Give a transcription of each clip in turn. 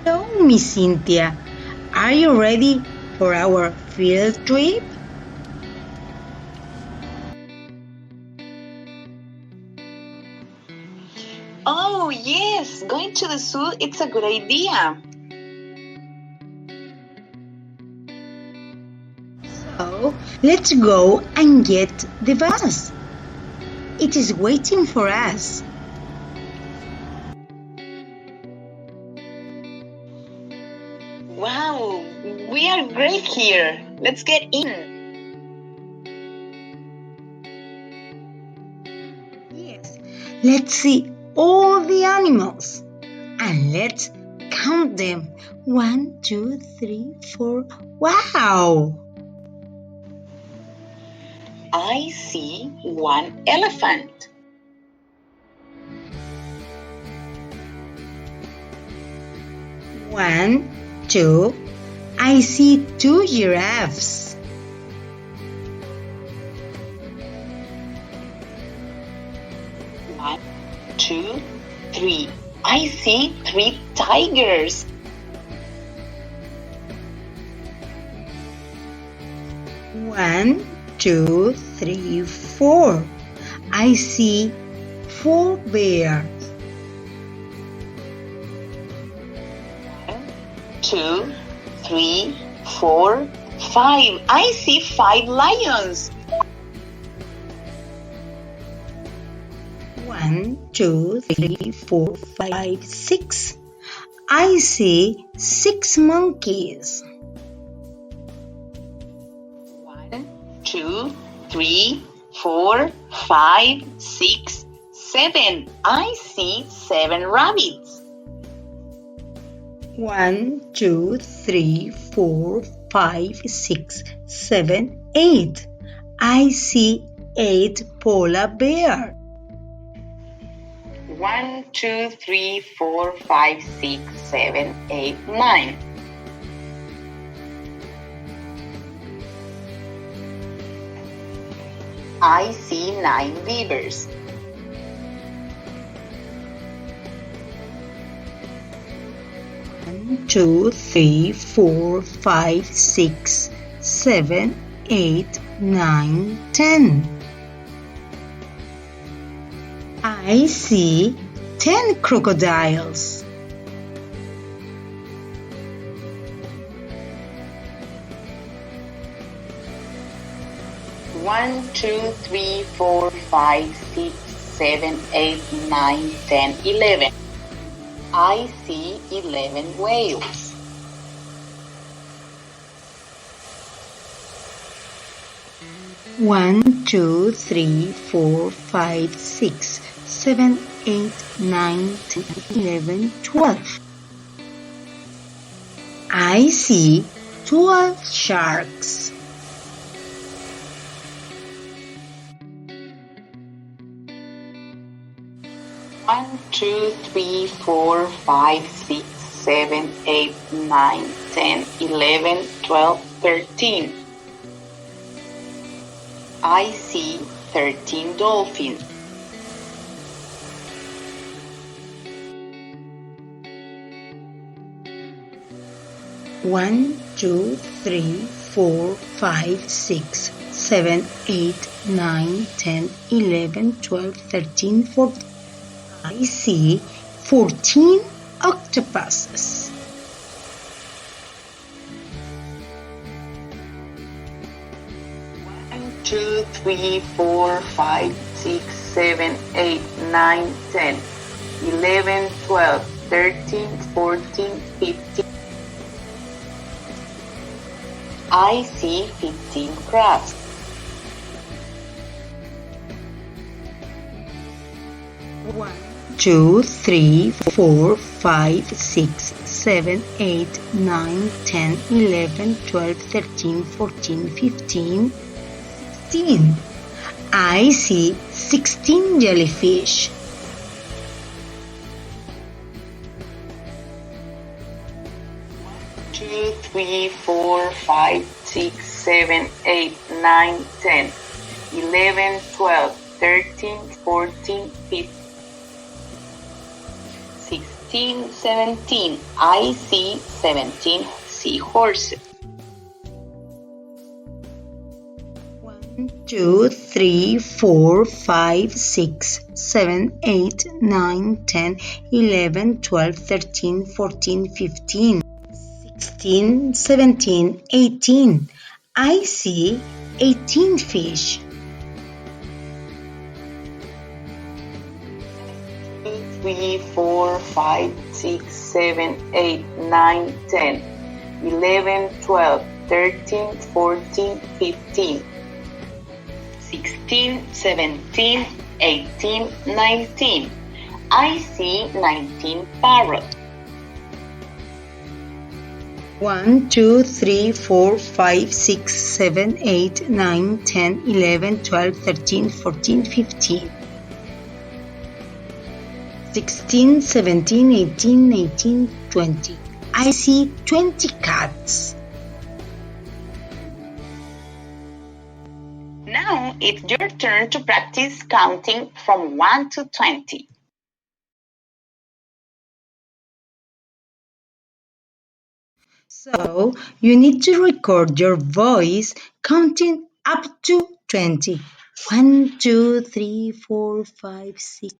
Hello, Miss Cynthia. Are you ready for our field trip? Oh, yes, going to the zoo, it's a good idea. So, let's go and get the bus. It is waiting for us. Wow, we are great here. Let's get in. Yes, let's see all the animals. And let's count them. 1, 2, 3, 4. Wow! I see one elephant. 1, 2. I see 2 giraffes. 1, 2, 3. I see 3 tigers. 1, 2, 3, 4. I see 4 bears. 1, 2, 3, 4, 5. I see 5 lions. 1, 2, 3, 4, 5, 6. I see 6 monkeys. 1, 2, 3, 4, 5, 6, 7. I see 7 rabbits. 1, 2, 3, 4, 5, 6, 7, 8. I see 8 polar bears. 1, 2, 3, 4, 5, 6, 7, 8, 9. I see 9 beavers. 1, 2, 3, 4, 5, 6, 7, 8, 9, 10. I see 10 crocodiles. 1, 2, 3, 4, 5, 6, 7, 8, 9, 10, 11. I see 11 whales. 1, 2, 3, 4, 5, 6, 7, 8, 9, 10, 11, 12. I see 12 sharks. 1, 2, 3, 4, 5, 6, 7, 8, 9, 10, 11, 12, 13. I see 13 dolphins. 1, 2, 3, 4, 5, 6, 7, 8, 9, 10, 11, 12, 13, 14. I see 14 octopuses. 1, 2, 3, 4, 5, 6, 7, 8, 9, 10, 11, 12, 13, 14, 15. I see 15 crabs. 1, 2, 3, 4, 5, 6, 7, 8, 9, 10, 11, 12, 13, 14, 15, 16. I see 16 jellyfish. 2, 3, 4, 5, 6, 7, 8, 9, 10, 11, 12, 13, 14, 15, 16. 16, 17. I see 17 seahorses. 1, 2, 3, 4, 5, 6, 7, 8, 9, 10, 11, 12, 13, 14, 15, 16, 17, 18. I see 18 fish. 3, 4, 5, 6, 7, 8, 9, 10, 11, 12, 13, 14, 15, 16, 17, 18, 19. I see 19 parrots. 1, 2, 3, 4, 5, 6, 7, 8, 9, 10, 11, 12, 13, 14, 15, 16, 17, 18, 19, 20. I see 20 cats. Now it's your turn to practice counting from 1 to 20. So you need to record your voice counting up to 20. 1, 2, 3, 4, 5, 6.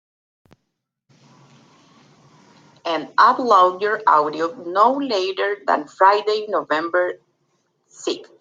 And upload your audio no later than Friday, November 6th.